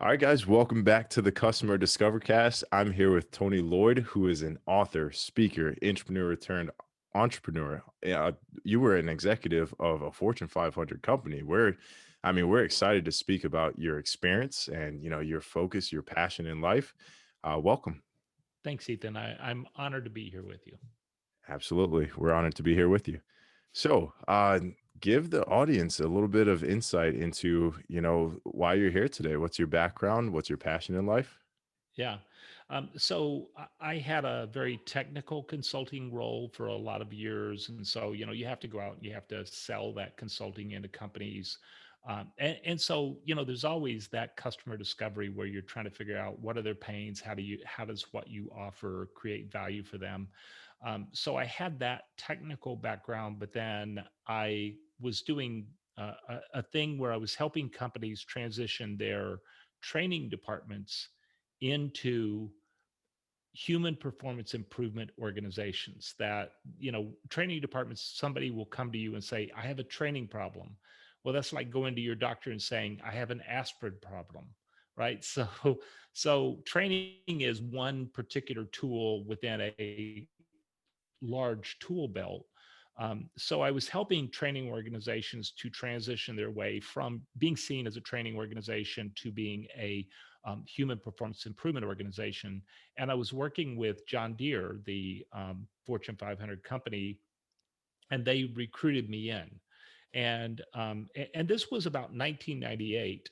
All right, guys, welcome back to the Customer Discovercast. I'm here with Tony Loyd, who is an author, speaker, entrepreneur turned entrepreneur. You were an executive of a Fortune 500 company. We're excited to speak about your experience and your focus, your passion in life. Welcome. Thanks, Ethan. I'm honored to be here with you. Absolutely, we're honored to be here with you. So, give the audience a little bit of insight into why you're here today. What's your background? What's your passion in life? Yeah. So I had a very technical consulting role for a lot of years. And so, you have to go out and you have to sell that consulting into companies. And so, there's always that customer discovery where you're trying to figure out what are their pains? How does what you offer create value for them? So I had that technical background, but then I was doing a thing where I was helping companies transition their training departments into human performance improvement organizations. That training departments, somebody will come to you and say, I have a training problem. Well, that's like going to your doctor and saying, I have an aspirin problem, right? So training is one particular tool within a large tool belt. So I was helping training organizations to transition their way from being seen as a training organization to being a human performance improvement organization. And I was working with John Deere, the Fortune 500 company, and they recruited me in. And this was about 1998.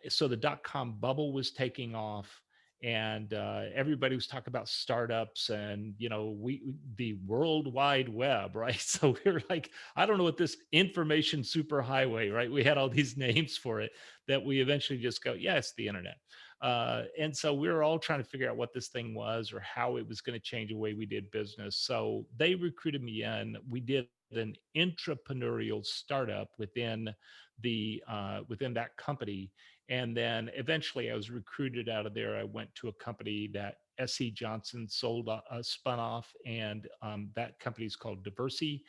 So the dot com bubble was taking off, and everybody was talking about startups and the World Wide Web, right? So we were like, I don't know what this information superhighway, right? We had all these names for it that we eventually just go, yeah, it's the internet. And so we were all trying to figure out what this thing was or how it was going to change the way we did business. So they recruited me in. We did an entrepreneurial startup within that company, and then eventually I was recruited out of there. I went to a company that SC Johnson spun off, and that company is called Diversey.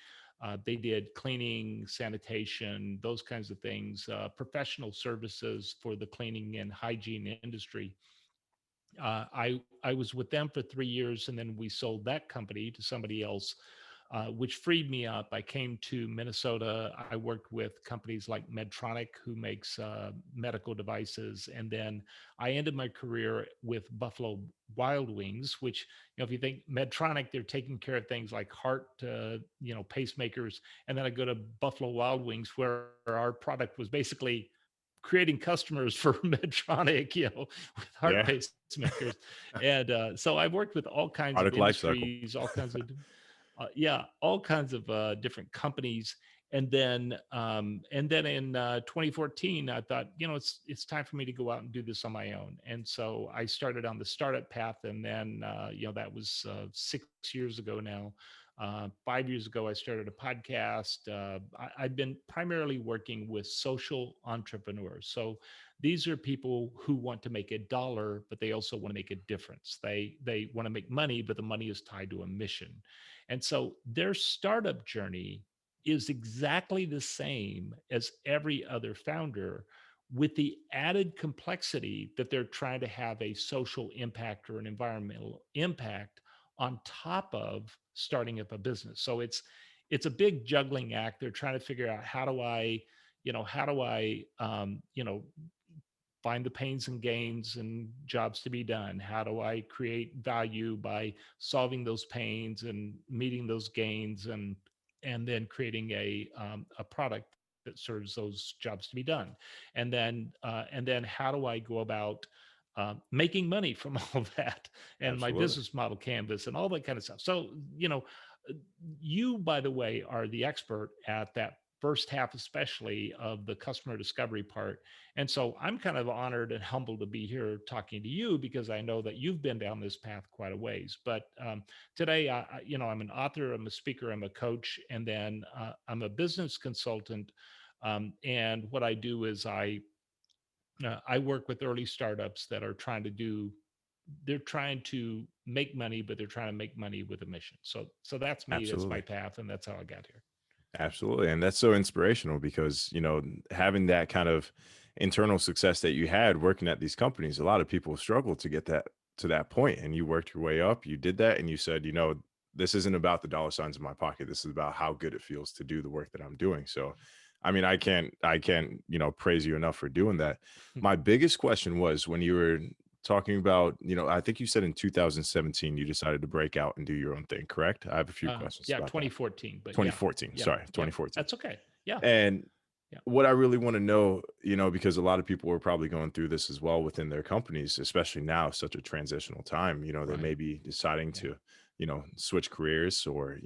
They did cleaning, sanitation, those kinds of things, professional services for the cleaning and hygiene industry. I was with them for 3 years, and then we sold that company to somebody else, which freed me up. I came to Minnesota. I worked with companies like Medtronic, who makes medical devices, and then I ended my career with Buffalo Wild Wings, which, if you think Medtronic, they're taking care of things like heart, pacemakers, and then I go to Buffalo Wild Wings, where our product was basically creating customers for Medtronic, with heart Yeah. pacemakers. And so I've worked with all kinds of Product life cycle. industries, all kinds of different companies. And then in 2014, I thought, it's time for me to go out and do this on my own. And so I started on the startup path, and then that was 6 years ago now. 5 years ago, I started a podcast. I've been primarily working with social entrepreneurs. So these are people who want to make a dollar, but they also want to make a difference. They want to make money, but the money is tied to a mission. And so their startup journey is exactly the same as every other founder, with the added complexity that they're trying to have a social impact or an environmental impact on top of starting up a business. So it's a big juggling act. They're trying to figure out, how do I find the pains and gains and jobs to be done? How do I create value by solving those pains and meeting those gains, and then creating a product that serves those jobs to be done? And then how do I go about making money from all of that, and my Absolutely. business model canvas and all that kind of stuff? So, uh, you, by the way, are the expert at that first half, especially of the customer discovery part. And so I'm kind of honored and humbled to be here talking to you, because I know that you've been down this path quite a ways. But today, I'm an author, I'm a speaker, I'm a coach, and then I'm a business consultant. And what I do is I work with early startups that are they're trying to make money, but they're trying to make money with a mission. So that's me. That's my Absolutely. path, and that's how I got here. Absolutely. And that's so inspirational because, having that kind of internal success that you had working at these companies. A lot of people struggle to get that to that point, and you worked your way up. You did that, and you said, this isn't about the dollar signs in my pocket. This is about how good it feels to do the work that I'm doing. So, I mean, I can't, praise you enough for doing that. My biggest question was when you were talking about, I think you said in 2017 you decided to break out and do your own thing, correct? I have a few questions Yeah, about that. 2014, but yeah, 2014, yeah, sorry, yep, 2014. that's okay. Yeah, And yeah, what I really want to know, because a lot of people are probably going through this as well within their companies, especially now, such a transitional time. They right. may be deciding Yeah, to, switch careers or,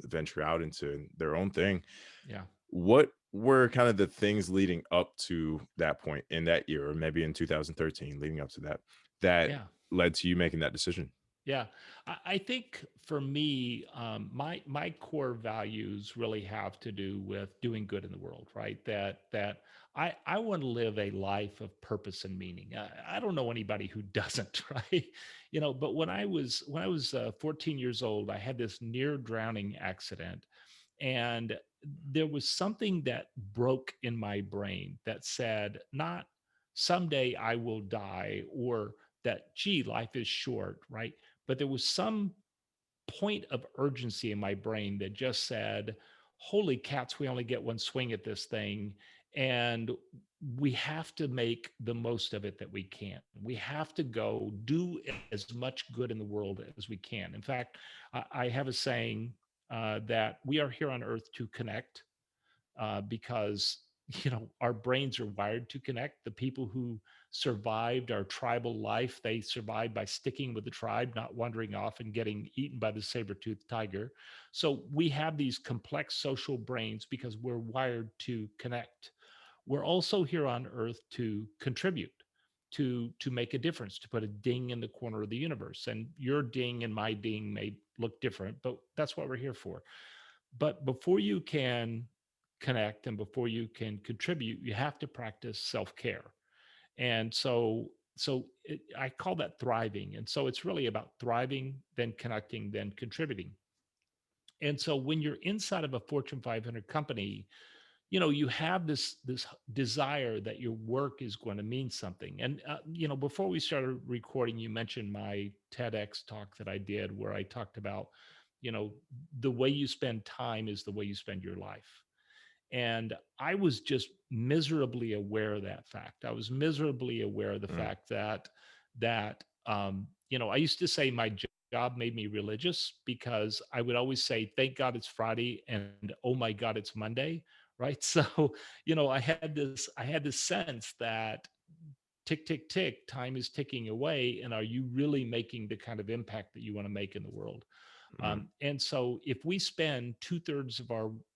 venture out into their own thing. yeah, What were kind of the things leading up to that point in that year, or maybe in 2013, leading up to that yeah. led to you making that decision? Yeah, I think for me, my core values really have to do with doing good in the world, right? That I want to live a life of purpose and meaning. I don't know anybody who doesn't, right? But when I was 14 years old, I had this near drowning accident, and there was something that broke in my brain that said, not someday I will die, or that, gee, life is short, right? But there was some point of urgency in my brain that just said, holy cats, we only get one swing at this thing. And we have to make the most of it that we can. We have to go do as much good in the world as we can. In fact, I have a saying that we are here on earth to connect, because our brains are wired to connect. The people who survived our tribal life, they survived by sticking with the tribe, not wandering off and getting eaten by the saber-toothed tiger. So we have these complex social brains because we're wired to connect. We're also here on earth to contribute, to make a difference, to put a ding in the corner of the universe. And your ding and my ding may look different, but that's what we're here for. But before you can connect and before you can contribute, you have to practice self-care. And I call that thriving. And so it's really about thriving, then connecting, then contributing. And so when you're inside of a Fortune 500 company, you have this desire that your work is going to mean something. And before we started recording, you mentioned my TEDx talk that I did, where I talked about, you know the way you spend time is the way you spend your life. And I was just miserably aware of that fact. I was miserably aware of the Mm, fact that I used to say my job made me religious, because I would always say, thank God it's Friday, and oh my God, it's Monday. Right. So, I had this sense that tick, tick, tick, time is ticking away. And are you really making the kind of impact that you want to make in the world? mm, And so if we spend two-thirds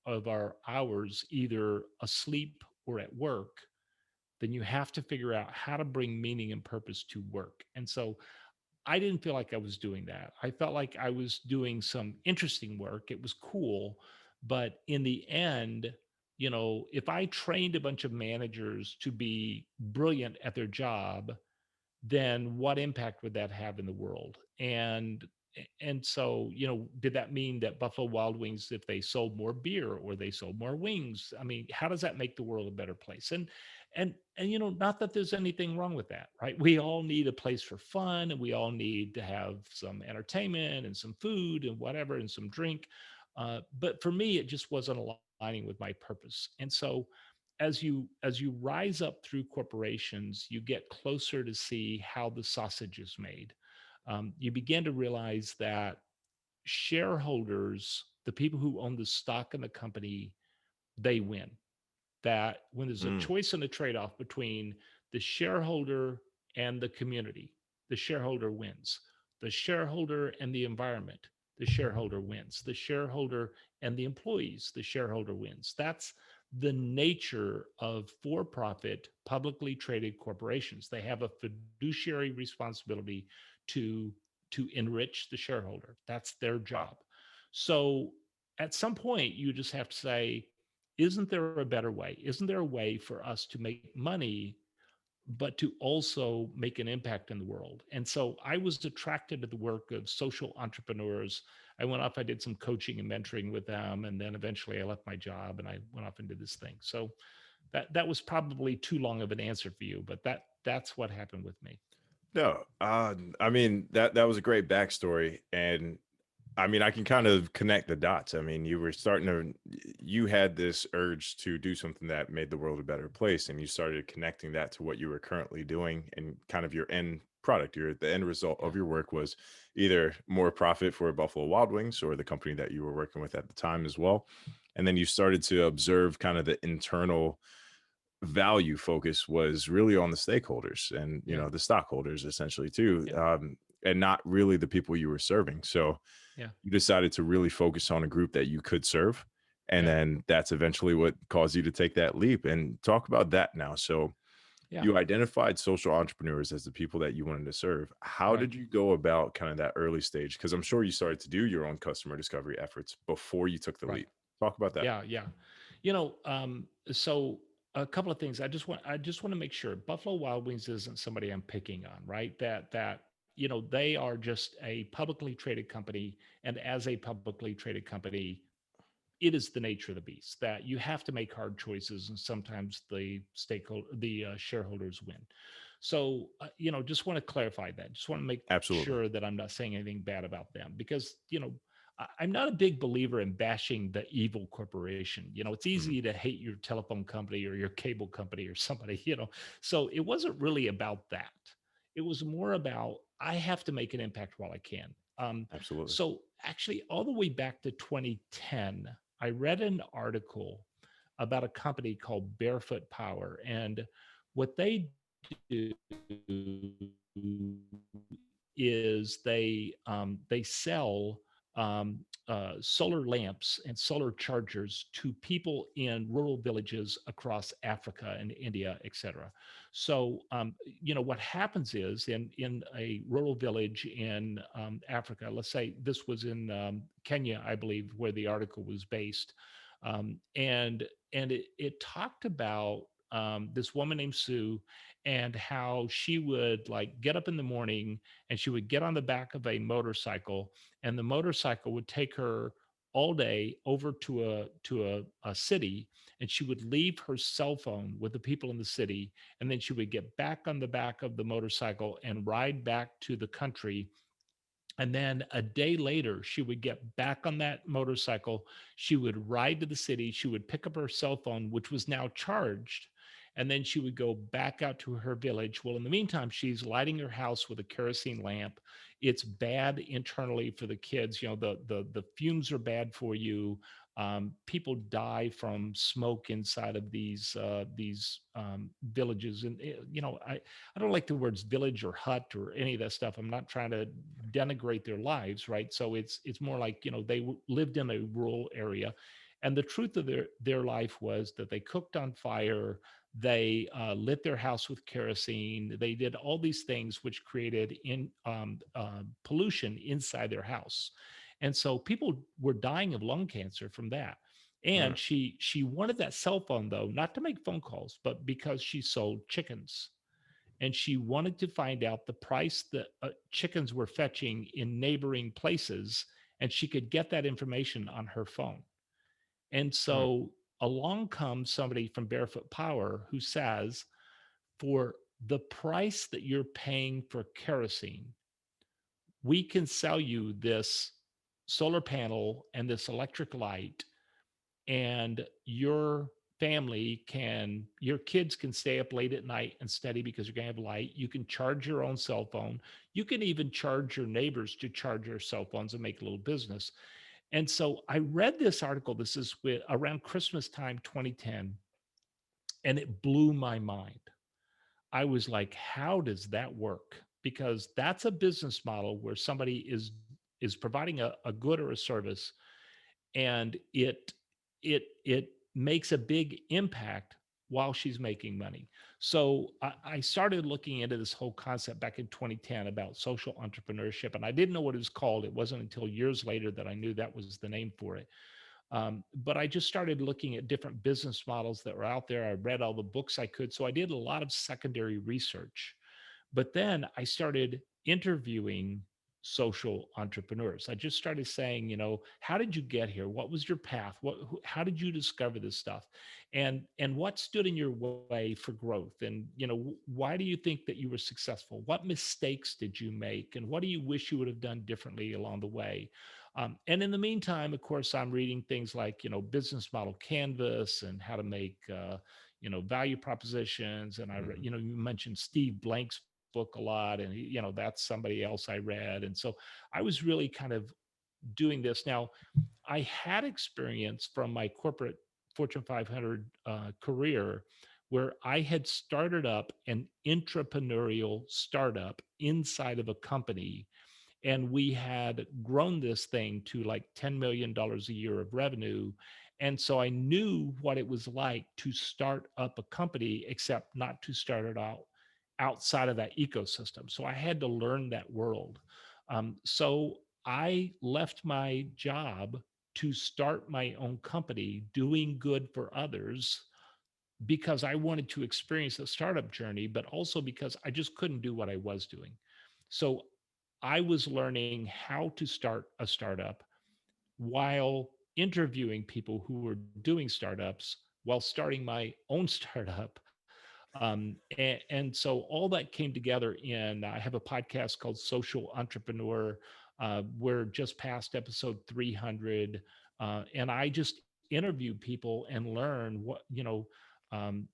of our hours either asleep or at work, then you have to figure out how to bring meaning and purpose to work. And so I didn't feel like I was doing that. I felt like I was doing some interesting work. It was cool. But in the end, if I trained a bunch of managers to be brilliant at their job, then what impact would that have in the world? And so, did that mean that Buffalo Wild Wings, if they sold more beer or they sold more wings, I mean, how does that make the world a better place? And not that there's anything wrong with that, right? We all need a place for fun, and we all need to have some entertainment and some food and whatever and some drink. But for me, it just wasn't aligning with my purpose. And so as you rise up through corporations, you get closer to see how the sausage is made. You begin to realize that shareholders, the people who own the stock in the company, they win. That when there's a mm, choice and a trade-off between the shareholder and the community, the shareholder wins. The shareholder and the environment, the shareholder wins. The shareholder and the employees, the shareholder wins. That's the nature of for-profit, publicly traded corporations. They have a fiduciary responsibility to to enrich the shareholder. That's their wow. job. So at some point, you just have to say, isn't there a better way? Isn't there a way for us to make money, but to also make an impact in the world? And so I was attracted to the work of social entrepreneurs. I went off, I did some coaching and mentoring with them. And then eventually I left my job and I went off and did this thing. So that was probably too long of an answer for you, but that's what happened with me. No, I mean that was a great backstory, and I mean I can kind of connect the dots. I mean, you were starting to, you had this urge to do something that made the world a better place, and you started connecting that to what you were currently doing, and kind of your end product, your the end result Yeah, of your work was either more profit for Buffalo Wild Wings or the company that you were working with at the time as well, and then you started to observe kind of the internal value focus was really on the stakeholders and yeah, the stockholders essentially too, yeah, and not really the people you were serving. So yeah, you decided to really focus on a group that you could serve, and yeah, then that's eventually what caused you to take that leap. And talk about that now. So yeah. you identified social entrepreneurs as the people that you wanted to serve. How Right. did you go about kind of that early stage, because I'm sure you started to do your own customer discovery efforts before you took the Right. leap? Talk about that. Yeah, yeah. So a couple of things. I just want to make sure Buffalo Wild Wings isn't somebody I'm picking on, right? That they are just a publicly traded company, and as a publicly traded company, it is the nature of the beast that you have to make hard choices, and sometimes the shareholders win. So just want to clarify that. Just want to make Absolutely. sure that I'm not saying anything bad about them, because I'm not a big believer in bashing the evil corporation. It's Mhm. easy to hate your telephone company or your cable company or somebody. So it wasn't really about that. It was more about, I have to make an impact while I can. Absolutely. So actually, all the way back to 2010, I read an article about a company called Barefoot Power, and what they do is they sell solar lamps and solar chargers to people in rural villages across Africa and India, etc. So what happens is, in a rural village in Africa, let's say this was in Kenya, I believe, where the article was based, and it talked about this woman named Sue, and how she would like get up in the morning, and she would get on the back of a motorcycle, and the motorcycle would take her all day over to a city, and she would leave her cell phone with the people in the city, and then she would get back on the back of the motorcycle and ride back to the country, and then a day later, she would get back on that motorcycle. She would ride to the city. She would pick up her cell phone, which was now charged. And then she would go back out to her village. Well, in the meantime, she's lighting her house with a kerosene lamp. It's bad internally for the kids. The fumes are bad for you. People die from smoke inside of these villages, and I don't like the words village or hut or any of that stuff. I'm not trying to denigrate their lives, right? So it's more like, they lived in a rural area, and the truth of their life was that they cooked on fire, they lit their house with kerosene, they did all these things which created in pollution inside their house, and so people were dying of lung cancer from that. And Mm, she wanted that cell phone, though, not to make phone calls, but because she sold chickens, and she wanted to find out the price that chickens were fetching in neighboring places, and she could get that information on her phone. And mm, so along comes somebody from Barefoot Power who says, for the price that you're paying for kerosene, we can sell you this solar panel and this electric light, and your kids can stay up late at night and study because you're going to have light. You can charge your own cell phone. You can even charge your neighbors to charge their cell phones and make a little business. And so I read this article. This is around Christmas time 2010, and it blew my mind. I was like, how does that work? Because that's a business model where somebody is providing a good or a service, and it makes a big impact while she's making money. So I started looking into this whole concept back in 2010 about social entrepreneurship, and I didn't know what it was called. It wasn't until years later that I knew that was the name for it. But I just started looking at different business models that were out there. I read all the books I could. So I did a lot of secondary research. But then I started interviewing social entrepreneurs. I just started saying, how did you get here? What was your path? How did you discover this stuff? And what stood in your way for growth? And, why do you think that you were successful? What mistakes did you make? And what do you wish you would have done differently along the way? And in the meantime, of course, I'm reading things like, business model canvas and how to make, value propositions. And Mhm. you mentioned Steve Blank's book a lot, and that's somebody else I read. And so I was really kind of doing this. Now, I had experience from my corporate Fortune 500 career where I had started up an entrepreneurial startup inside of a company, and we had grown this thing to like $10 million a year of revenue. And so I knew what it was like to start up a company, except not to start it out outside of that ecosystem. So I had to learn that world. So I left my job to start my own company doing good for others, because I wanted to experience the startup journey, but also because I just couldn't do what I was doing. So I was learning how to start a startup while interviewing people who were doing startups while starting my own startup. And so all that came together in, I have a podcast called Social Entrepreneur. We're just past episode 300. And I just interview people and learn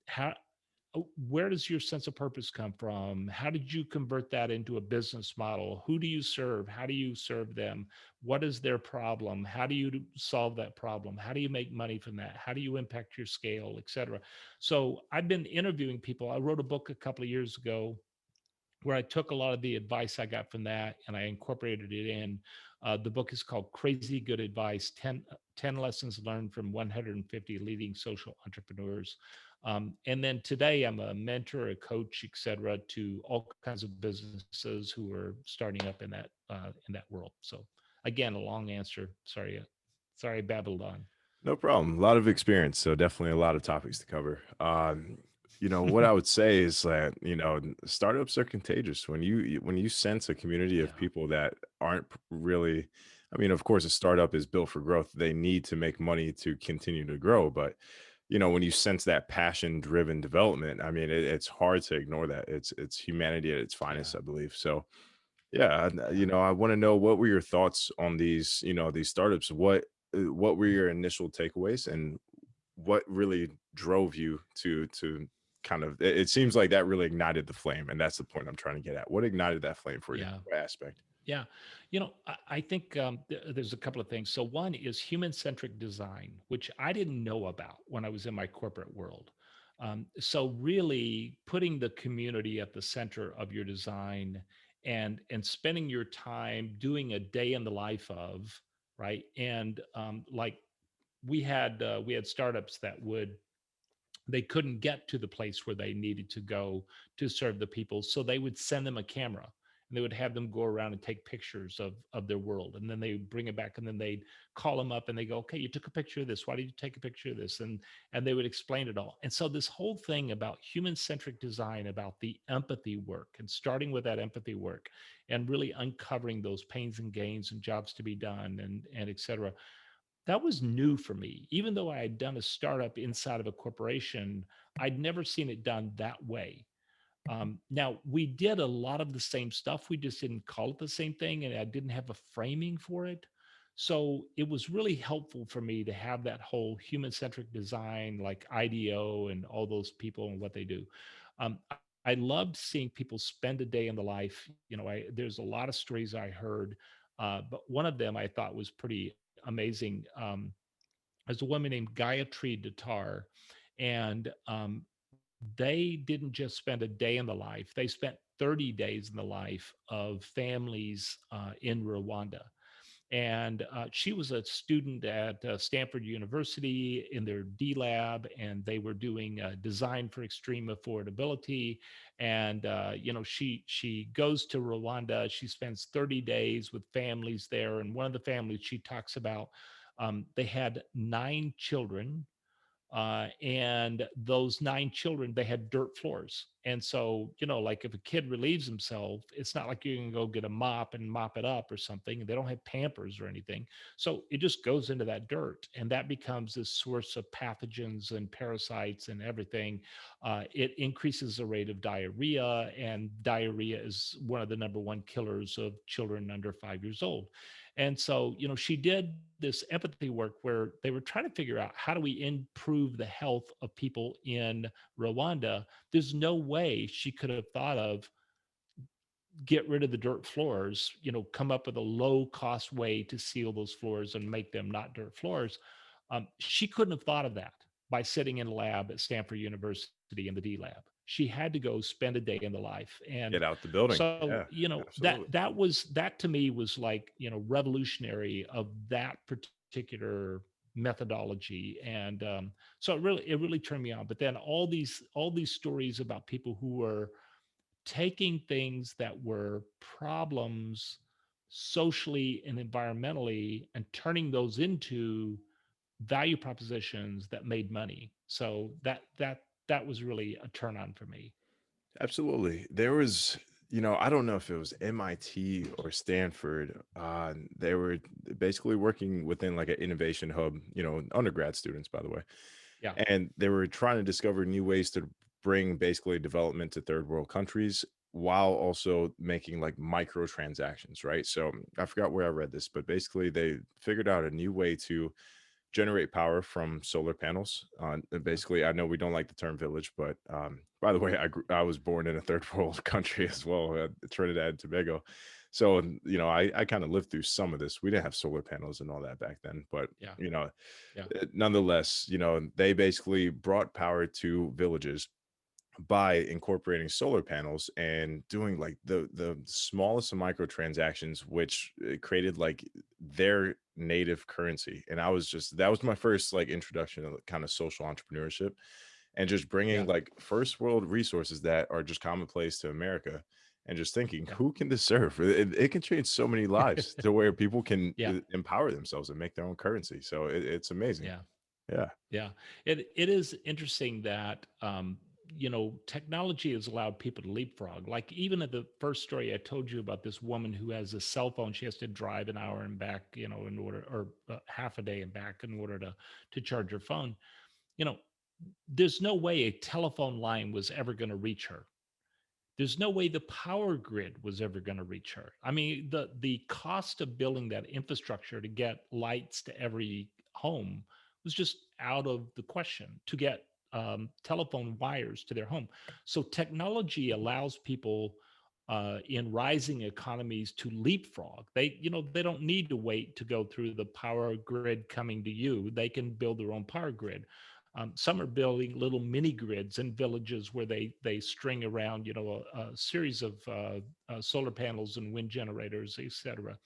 how, where does your sense of purpose come from? How did you convert that into a business model? Who do you serve? How do you serve them? What is their problem? How do you solve that problem? How do you make money from that? How do you impact your scale, et cetera? So I've been interviewing people. I wrote a book a couple of years ago where I took a lot of the advice I got from that and I incorporated it in. The book is called Crazy Good Advice, 10 Lessons Learned from 150 Leading Social Entrepreneurs. And then today I'm a mentor, a coach, et cetera, to all kinds of businesses who are starting up in that world. So again, a long answer. Sorry, I babbled on. No problem. A lot of experience, so definitely a lot of topics to cover. What I would say is that startups are contagious. When you sense a community of Yeah, people that aren't really, I mean, of course, a startup is built for growth. They need to make money to continue to grow, but when you sense that passion-driven development, I mean, it's hard to ignore that. It's humanity at its yeah, finest, I believe. So yeah, yeah. I want to know what were your thoughts on these startups? What were your initial takeaways, and what really drove you to kind of? It seems like that really ignited the flame, and that's the point I'm trying to get at. What ignited that flame for you? Yeah. What aspect? Yeah. I think there's a couple of things. So, one is human centric design, which I didn't know about when I was in my corporate world. So, really putting the community at the center of your design, and spending your time doing a day in the life of, right. And like we had startups that they couldn't get to the place where they needed to go to serve the people, so they would send them a camera, and they would have them go around and take pictures of their world, and then they would bring it back, and then they'd call them up and they go, okay, you took a picture of this, why did you take a picture of this? And they would explain it all. And so this whole thing about human centric design, about the empathy work, and starting with that empathy work, and really uncovering those pains and gains and jobs to be done, and et cetera, that was new for me. Even though I had done a startup inside of a corporation, I'd never seen it done that way. Now, we did a lot of the same stuff. We just didn't call it the same thing, and I didn't have a framing for it. So it was really helpful for me to have that whole human centric design, like IDEO and all those people and what they do. I loved seeing people spend a day in the life. There's a lot of stories I heard, but one of them I thought was pretty amazing. There's a woman named Gayatri Datar, and they didn't just spend a day in the life; they spent 30 days in the life of families in Rwanda. And she was a student at Stanford University in their D lab, and they were doing design for extreme affordability. And she goes to Rwanda. She spends 30 days with families there, and one of the families she talks about, they had 9 children, And those 9 children, they had dirt floors. And so, like if a kid relieves himself, it's not like you can go get a mop and mop it up or something. They don't have Pampers or anything. So it just goes into that dirt, and that becomes this source of pathogens and parasites and everything. It increases the rate of diarrhea, and diarrhea is one of the number one killers of children under 5 years old. And so, she did this empathy work where they were trying to figure out, how do we improve the health of people in Rwanda? There's no way she could have thought of get rid of the dirt floors, come up with a low cost way to seal those floors and make them not dirt floors. She couldn't have thought of that by sitting in a lab at Stanford University in the D lab. She had to go spend a day in the life. And Get out the building. so, Yeah, that absolutely. that to me was like, revolutionary of that particular methodology. And so it really turned me on. But then all these stories about people who were taking things that were problems socially and environmentally and turning those into value propositions that made money. So that was really a turn on for me. Absolutely. There was, I don't know if it was MIT or Stanford. They were basically working within like an innovation hub, undergrad students, by the way. Yeah. And they were trying to discover new ways to bring basically development to third world countries while also making like microtransactions, right? So I forgot where I read this, but basically they figured out a new way to generate power from solar panels. Yeah. Basically, I know we don't like the term village, but by the way, I was born in a third world country as well, Trinidad and Tobago. So, I kind of lived through some of this. We didn't have solar panels and all that back then, but Yeah. you know, Yeah. nonetheless, they basically brought power to villages by incorporating solar panels and doing like the smallest of microtransactions, which created like their native currency. And I was just that was my first like introduction to kind of social entrepreneurship and just bringing Yeah. like first world resources that are just commonplace to America. And just thinking, Yeah. who can this serve? It can change so many lives to where people can Yeah. empower themselves and make their own currency. So it's amazing. Yeah. Yeah. Yeah. It is interesting that technology has allowed people to leapfrog. Like, even at the first story I told you about, this woman who has a cell phone, she has to drive an hour and back, in order, or half a day and back in order to charge her phone. You know, there's no way a telephone line was ever going to reach her. There's no way the power grid was ever going to reach her. I mean, the cost of building that infrastructure to get lights to every home was just out of the question, to get telephone wires to their home. So technology allows people in rising economies to leapfrog. They don't need to wait to go through the power grid coming to you. They can build their own power grid. Some are building little mini grids in villages where they string around, a series of solar panels and wind generators, etc.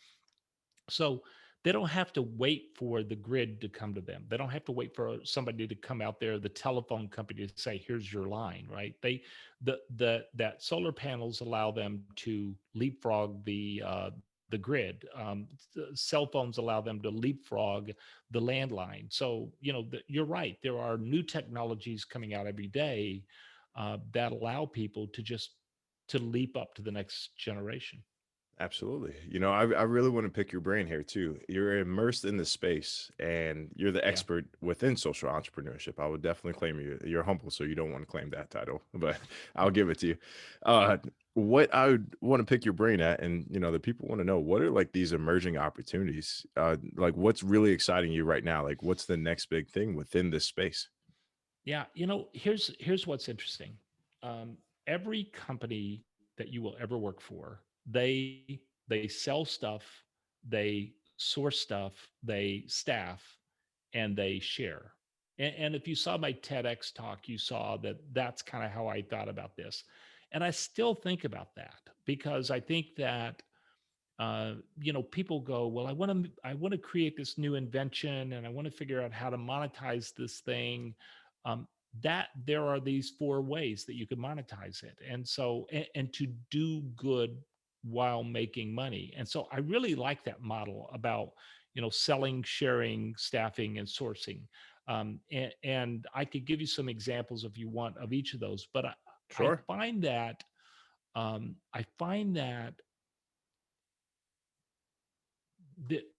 So they don't have to wait for the grid to come to them. They don't have to wait for somebody to come out there, the telephone company, to say, "Here's your line." Right? That solar panels allow them to leapfrog the grid. Cell phones allow them to leapfrog the landline. So you're right. There are new technologies coming out every day that allow people to just to leap up to the next generation. Absolutely. I really want to pick your brain here too. You're immersed in the space and you're the Yeah. expert within social entrepreneurship. I would definitely claim you're humble, so you don't want to claim that title, but I'll give it to you. Uh, what I would want to pick your brain at, and the people want to know, what are like these emerging opportunities? Like what's really exciting you right now? Like what's the next big thing within this space? Yeah, here's what's interesting. Um, every company that you will ever work for, they sell stuff, they source stuff, they staff, and they share. And if you saw my TEDx talk, you saw that that's kind of how I thought about this. And I still think about that, because I think that people go, well, I want to create this new invention, and I want to figure out how to monetize this thing. Um, that there are these four ways that you could monetize it, and so and to do good while making money. And so I really like that model about selling, sharing, staffing, and sourcing. And I could give you some examples if you want of each of those. But I Sure. find that I find that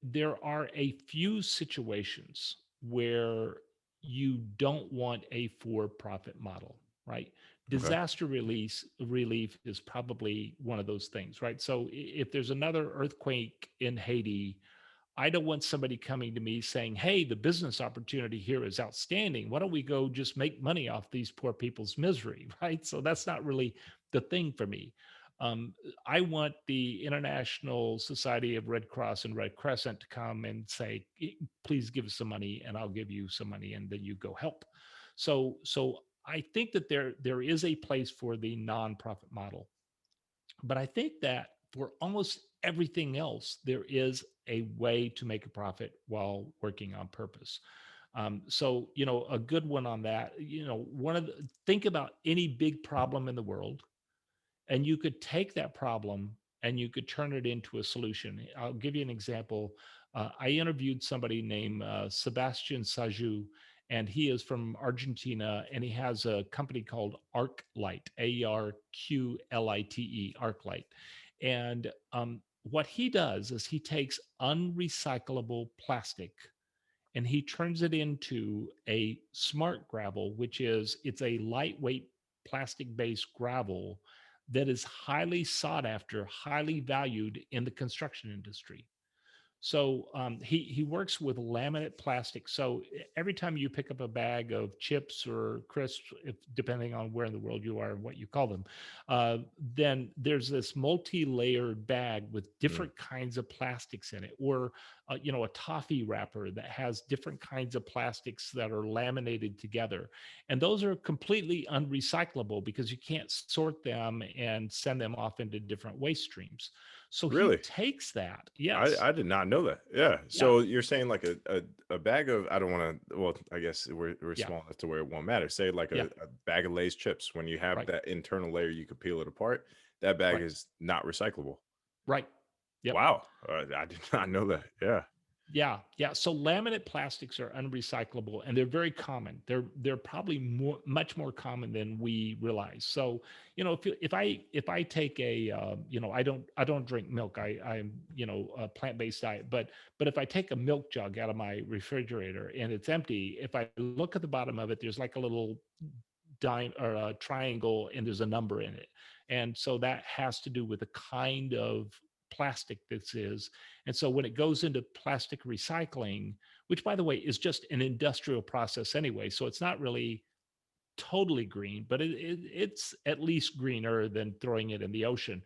there are a few situations where you don't want a for-profit model, right? Okay. Disaster relief is probably one of those things, right? So if there's another earthquake in Haiti, I don't want somebody coming to me saying, "Hey, the business opportunity here is outstanding. Why don't we go just make money off these poor people's misery?" Right? So that's not really the thing for me. Um, I want the International Society of Red Cross and Red Crescent to come and say, "Please give us some money, and I'll give you some money, and then you go help." So I think that there is a place for the nonprofit model, but I think that for almost everything else, there is a way to make a profit while working on purpose. So, a good one on that, think about any big problem in the world, and you could take that problem and you could turn it into a solution. I'll give you an example. I interviewed somebody named Sebastian Saju, and he is from Argentina, and he has a company called ArcLight, ARQLITE, ArcLight. And what he does is he takes unrecyclable plastic and he turns it into a smart gravel, which is it's a lightweight plastic based gravel that is highly sought after, highly valued in the construction industry. So he works with laminate plastic. So every time you pick up a bag of chips or crisps, if, depending on where in the world you are and what you call them, then there's this multi-layered bag with Mm. different kinds of plastics in it, or a toffee wrapper that has different kinds of plastics that are laminated together, and those are completely unrecyclable because you can't sort them and send them off into different waste streams. So he Really? takes that. I Yes. did not know that. Yeah. Yeah. So you're saying like a bag of, I don't want to, well, I guess we're Yeah. small enough to where it won't matter. Say like Yeah. a bag of Lay's chips. When you have Right. that internal layer, you could peel it apart. That bag Right. is not recyclable. Right. Yep. Wow. I did not know that. Yeah. Yeah. Yeah. So laminate plastics are unrecyclable and they're very common. They're probably much more common than we realize. So, if I take a I don't drink milk. I'm a plant-based diet, but if I take a milk jug out of my refrigerator and it's empty, if I look at the bottom of it, there's like a little dime or a triangle and there's a number in it. And so that has to do with the kind of plastic this is. And so when it goes into plastic recycling, which by the way is just an industrial process anyway, so it's not really totally green, but it's at least greener than throwing it in the ocean.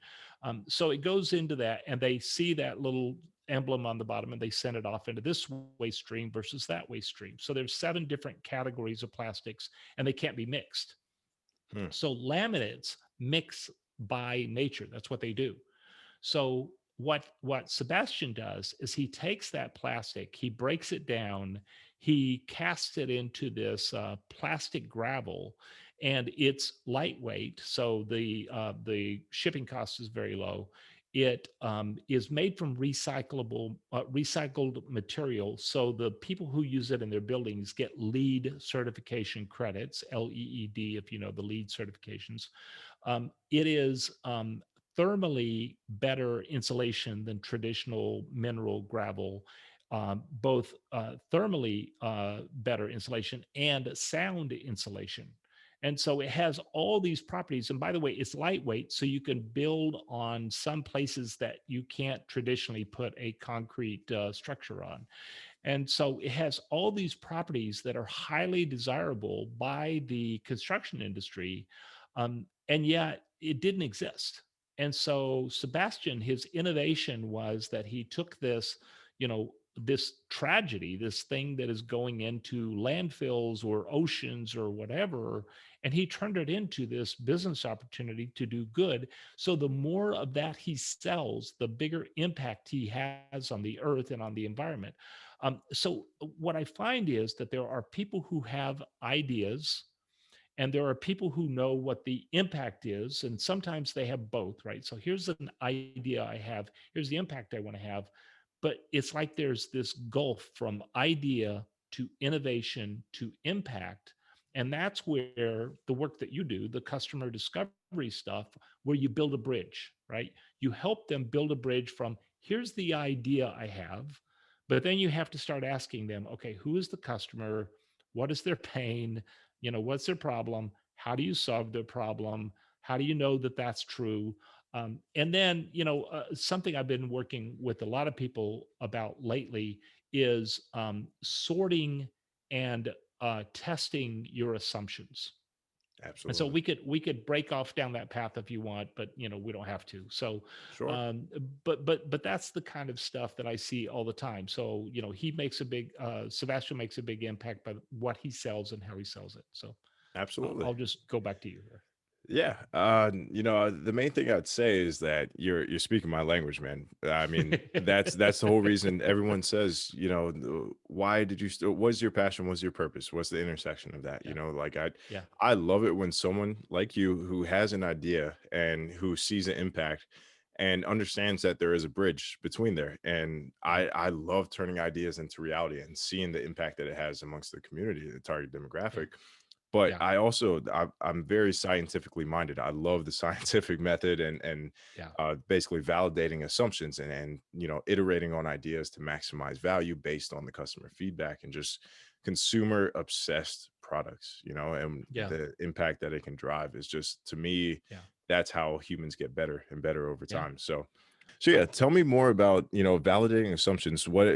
So it goes into that, and they see that little emblem on the bottom, and they send it off into this waste stream versus that waste stream. So there's 7 different categories of plastics, and they can't be mixed. Hmm. So laminates mix by nature. That's what they do. So what Sebastian does is he takes that plastic, he breaks it down, he casts it into this plastic gravel, and it's lightweight, so the shipping cost is very low. It is made from recycled material, so the people who use it in their buildings get LEED certification credits, LEED, if you know the LEED certifications. It is thermally better insulation than traditional mineral gravel, both thermally better insulation and sound insulation. And so it has all these properties. And by the way, it's lightweight, so you can build on some places that you can't traditionally put a concrete structure on. And so it has all these properties that are highly desirable by the construction industry, and yet it didn't exist. And so Sebastian, his innovation was that he took this tragedy, this thing that is going into landfills or oceans or whatever, and he turned it into this business opportunity to do good. So the more of that he sells, the bigger impact he has on the earth and on the environment. So what I find is that there are people who have ideas and there are people who know what the impact is, and sometimes they have both, right? So here's an idea I have, here's the impact I want to have, but it's like there's this gulf from idea to innovation to impact. And that's where the work that you do, the customer discovery stuff, where you build a bridge, right? You help them build a bridge from here's the idea I have, but then you have to start asking them, okay, who is the customer? What is their pain? What's their problem? How do you solve their problem? How do you know that that's true? And then, something I've been working with a lot of people about lately is sorting and testing your assumptions. And so Absolutely. we could break off down that path if you want, but we don't have to. So, Sure. um, but that's the kind of stuff that I see all the time. So he makes a big Sebastian makes a big impact by what he sells and how he sells it. So Absolutely. I'll just go back to you Yeah, the main thing I'd say is that you're speaking my language, man. I mean, here. that's the whole reason everyone says, why did you still what's your passion, what's your purpose? What's the intersection of that? Yeah, Like I yeah, I love it when someone like you who has an idea and who sees an impact and understands that there is a bridge between there. And yeah, I love turning ideas into reality and seeing the impact that it has amongst the community, the target yeah, demographic. But yeah, I'm very scientifically minded. I love the scientific method and yeah, basically validating assumptions and iterating on ideas to maximize value based on the customer feedback and just consumer obsessed products. And yeah, the impact that it can drive is just, to me, yeah, that's how humans get better and better over yeah. time. So yeah, tell me more about validating assumptions. What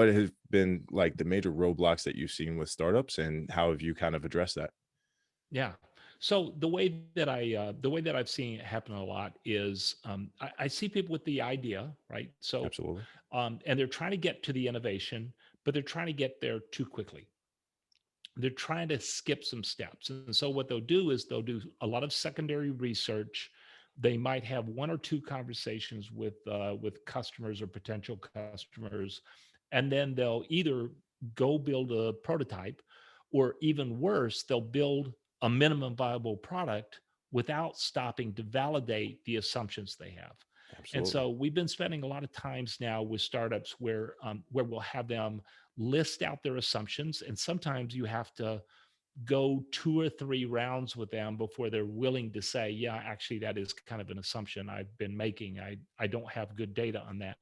have been like the major roadblocks that you've seen with startups, and how have you kind of addressed that? Yeah. So the way that I've seen it happen a lot is I see people with the idea, right? So Absolutely. and they're trying to get to the innovation, but they're trying to get there too quickly. They're trying to skip some steps. And so what they'll do is they'll do a lot of secondary research. They might have one or two conversations with customers or potential customers, and then they'll either go build a prototype, or even worse, they'll build a minimum viable product without stopping to validate the assumptions they have. And Absolutely. so we've been spending a lot of times now with startups where we'll have them list out their assumptions. And sometimes you have to go two or three rounds with them before they're willing to say, yeah, actually, that is kind of an assumption I've been making. I don't have good data on that.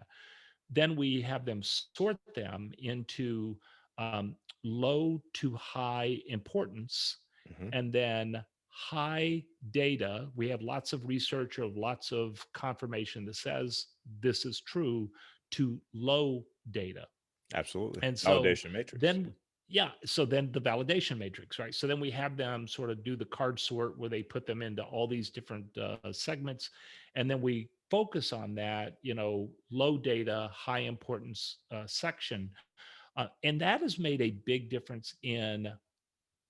Then we have them sort them into um, low to high importance, Mhm. and then high data. We have lots of research or lots of confirmation that says this is true, to low data. Absolutely. And so Validation matrix. then, yeah, so then the validation matrix, right? So then we have them sort of do the card sort where they put them into all these different segments. And then we focus on that, low data, high importance section. And that has made a big difference in,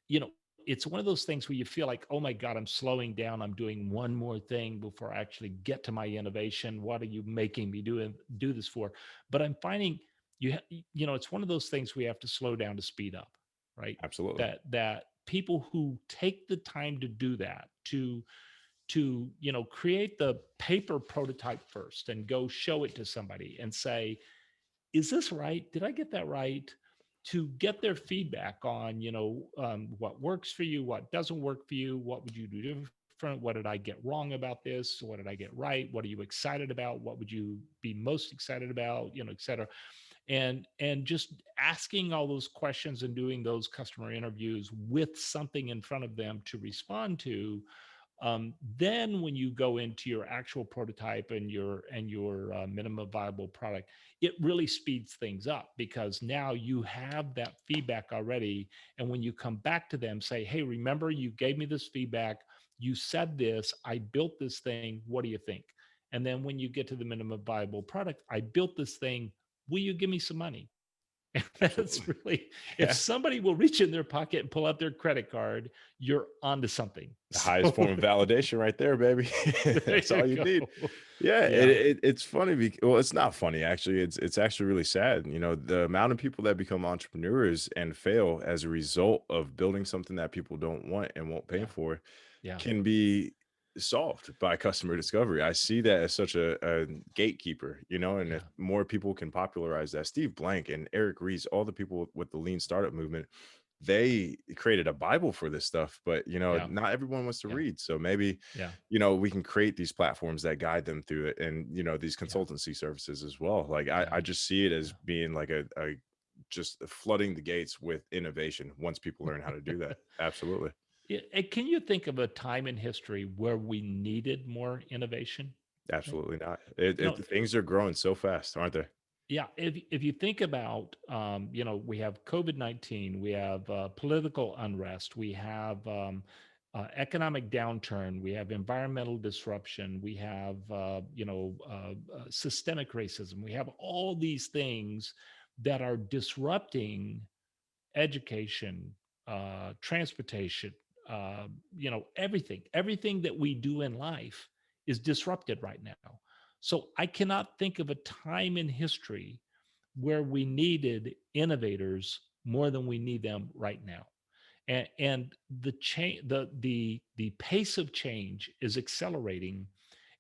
you know, it's one of those things where you feel like, oh my God, I'm slowing down. I'm doing one more thing before I actually get to my innovation. What are you making me do this for? But I'm finding it's one of those things we have to slow down to speed up, right? Absolutely. That people who take the time to do that, to create the paper prototype first and go show it to somebody and say, is this right? Did I get that right? To get their feedback on, what works for you, what doesn't work for you, what would you do different? What did I get wrong about this? What did I get right? What are you excited about? What would you be most excited about? Et cetera. And just asking all those questions and doing those customer interviews with something in front of them to respond to. Then when you go into your actual prototype and your minimum viable product, it really speeds things up because now you have that feedback already. And when you come back to them, say, hey, remember you gave me this feedback, you said this, I built this thing, what do you think? And then when you get to the minimum viable product, I built this thing, will you give me some money? And that's Absolutely. really, if Yeah. somebody will reach in their pocket and pull out their credit card, you're onto something. The highest form So of validation right there, baby. there That's you all you need. go. Yeah, Yeah, it's funny well, it's not funny, actually. It's actually really sad. The amount of people that become entrepreneurs and fail as a result of building something that people don't want and won't pay yeah, for yeah, can be solved by customer discovery. I see that as such a gatekeeper, and if Yeah. more people can popularize that, Steve Blank and Eric Ries, all the people with the lean startup movement, they created a Bible for this stuff, but Yeah. not everyone wants to Yeah. read. So maybe, Yeah. we can create these platforms that guide them through it, and these Yeah. consultancy services as well. Like Yeah. I just see it as Yeah. being like a just flooding the gates with innovation once people learn how to do that. Absolutely. Yeah, and can you think of a time in history where we needed more innovation? Right? Absolutely not. You know, Things are growing so fast, aren't they? yeah. If you think about, we have COVID-19, we have political unrest, we have economic downturn, we have environmental disruption, we have systemic racism, we have all these things that are disrupting education, transportation, everything that we do in life is disrupted right now. So I cannot think of a time in history where we needed innovators more than we need them right now. And the change, the pace of change is accelerating,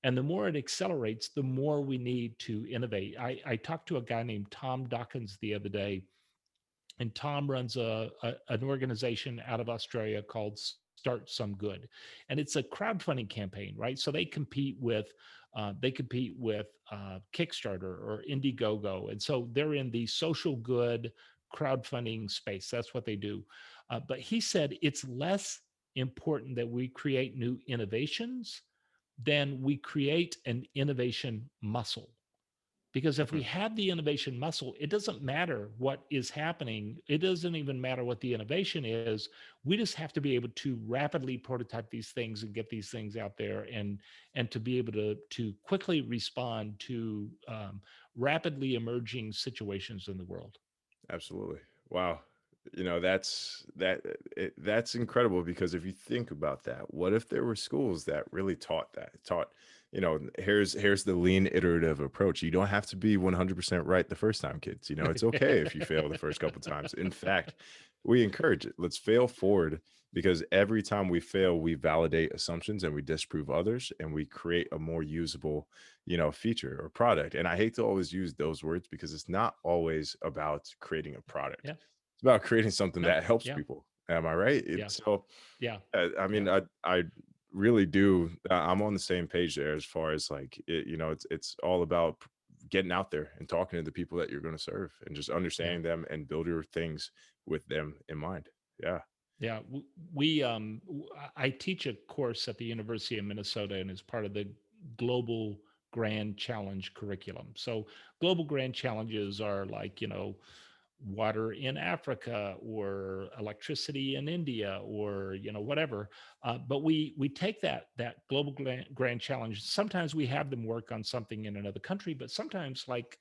and the more it accelerates, the more we need to innovate. I talked to a guy named Tom Dawkins the other day, and Tom runs an organization out of Australia called Start Some Good, and it's a crowdfunding campaign, right? So they compete with Kickstarter or Indiegogo, and so they're in the social good crowdfunding space. That's what they do. But he said it's less important that we create new innovations than we create an innovation muscle, because if we Mhm. have the innovation muscle, it doesn't matter what is happening. It doesn't even matter what the innovation is. We just have to be able to rapidly prototype these things and get these things out there, and to be able to quickly respond to rapidly emerging situations in the world. Absolutely. Wow. That's incredible, because if you think about that, what if there were schools that really taught that? Taught, here's the lean iterative approach. You don't have to be 100% right the first time, kids. It's okay if you fail the first couple times. In fact, we encourage it. Let's fail forward, because every time we fail, we validate assumptions and we disprove others, and we create a more usable, feature or product. And I hate to always use those words, because it's not always about creating a product. Yeah. It's about creating something No. that helps Yeah. people. Am I right? Yeah. So, Yeah. I Yeah. mean, I really do. I'm on the same page there, as far as like it's all about getting out there and talking to the people that you're going to serve, and just Yeah. understanding them and build your things with them in mind. Yeah. Yeah, I teach a course at the University of Minnesota, and it's part of the Global Grand Challenge curriculum. So Global Grand Challenges are like, water in Africa or electricity in India, or whatever. But we take that Global Grand Challenge. Sometimes we have them work on something in another country, but sometimes, like,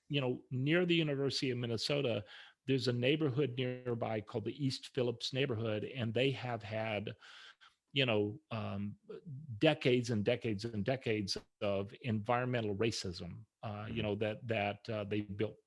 near the University of Minnesota, there's a neighborhood nearby called the East Phillips neighborhood, and they have had, you know um, decades and decades and decades of environmental racism. Mhm. That they built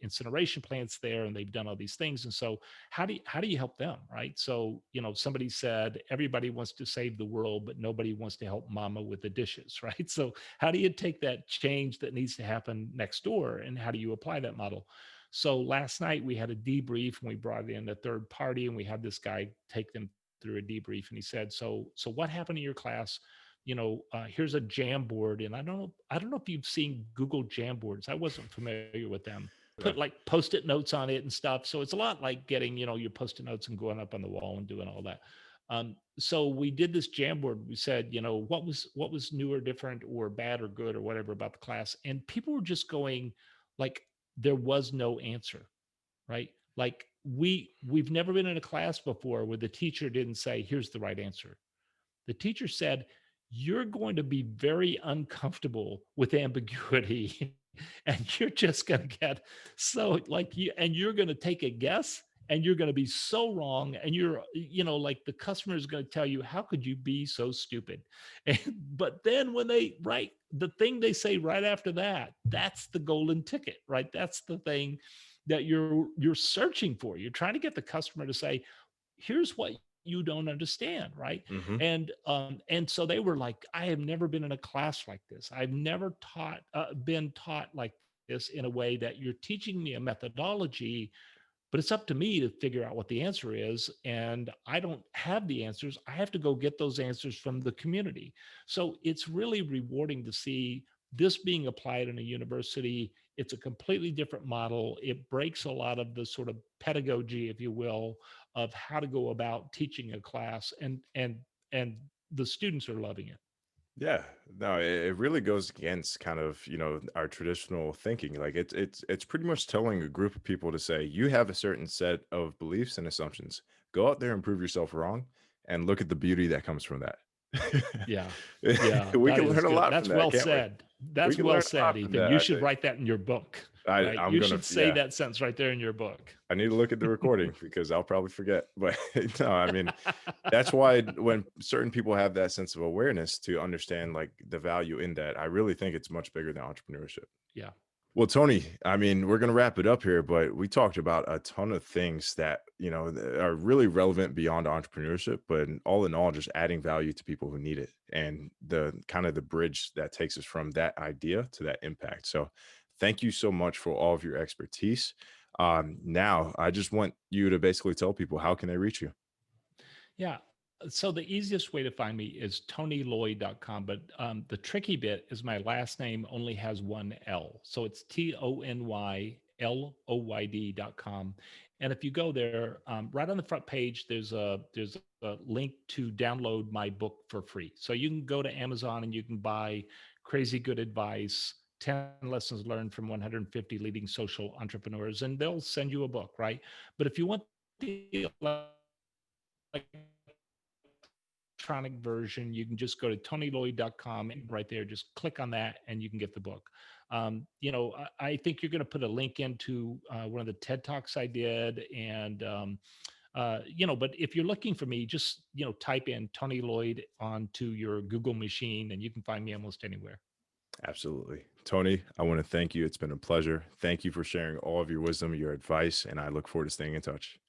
incineration plants there, and they've done all these things. And so, how do you help them, right? So, somebody said everybody wants to save the world, but nobody wants to help mama with the dishes, right? So how do you take that change that needs to happen next door, and how do you apply that model? So last night we had a debrief, and we brought in a third party, and we had this guy take them through a debrief. And he said, so what happened in your class? Here's a Jamboard, and I don't know if you've seen Google Jamboards. I wasn't familiar with them. Yeah. Put like post-it notes on it and stuff. So it's a lot like getting, your post-it notes and going up on the wall and doing all that. So we did this Jamboard. We said, what was new or different or bad or good or whatever about the class, and people were just going, like, there was no answer, right? Like, we've never been in a class before where the teacher didn't say, here's the right answer. The teacher said, you're going to be very uncomfortable with ambiguity, and you're just going to get so, like, you're going to take a guess, and you're going to be so wrong, and like, the customer is going to tell you, how could you be so stupid? And, but then when they write the thing they say right after that, that's the golden ticket, right? That's the thing that you're searching for. You're trying to get the customer to say, here's what you don't understand, right? Hmm. And so they were like, I have never been in a class like this. I've never been taught like this, in a way that you're teaching me a methodology, but it's up to me to figure out what the answer is. And I don't have the answers. I have to go get those answers from the community. So it's really rewarding to see this being applied in a university. It's a completely different model. It breaks a lot of the sort of pedagogy, if you will, of how to go about teaching a class, and the students are loving it. Yeah, no, it really goes against kind of, our traditional thinking. Like it's pretty much telling a group of people to say, you have a certain set of beliefs and assumptions. Go out there and prove yourself wrong and look at the beauty that comes from that. Yeah. Yeah, We that can is learn a good. lot from That's that, well can't we? said. We That's can well learn a lot said, from Ethan. that, You I should think. write that in your book, right? I'm You gonna should say yeah. that sentence right there in your book. I need to look at the recording because I'll probably forget. But no, I mean, that's why when certain people have that sense of awareness to understand like the value in that, I really think it's much bigger than entrepreneurship. Yeah. Well, Tony, I mean, we're going to wrap it up here, but we talked about a ton of things that, are really relevant beyond entrepreneurship, but all in all, just adding value to people who need it and the kind of the bridge that takes us from that idea to that impact. So thank you so much for all of your expertise. Now, I just want you to basically tell people how can they reach you? Yeah. So the easiest way to find me is tonyloyd.com. But the tricky bit is my last name only has one L. So it's TonyLoyd.com. And if you go there, right on the front page, there's a link to download my book for free. So you can go to Amazon and you can buy Crazy Good Advice, 10 Lessons Learned from 150 Leading Social Entrepreneurs, and they'll send you a book, right? But if you want the electronic version, you can just go to tonyloyd.com and right there, just click on that and you can get the book. I think you're going to put a link into one of the TED Talks I did. But if you're looking for me, just, type in Tony Loyd onto your Google machine and you can find me almost anywhere. Absolutely. Tony, I want to thank you. It's been a pleasure. Thank you for sharing all of your wisdom, your advice, and I look forward to staying in touch.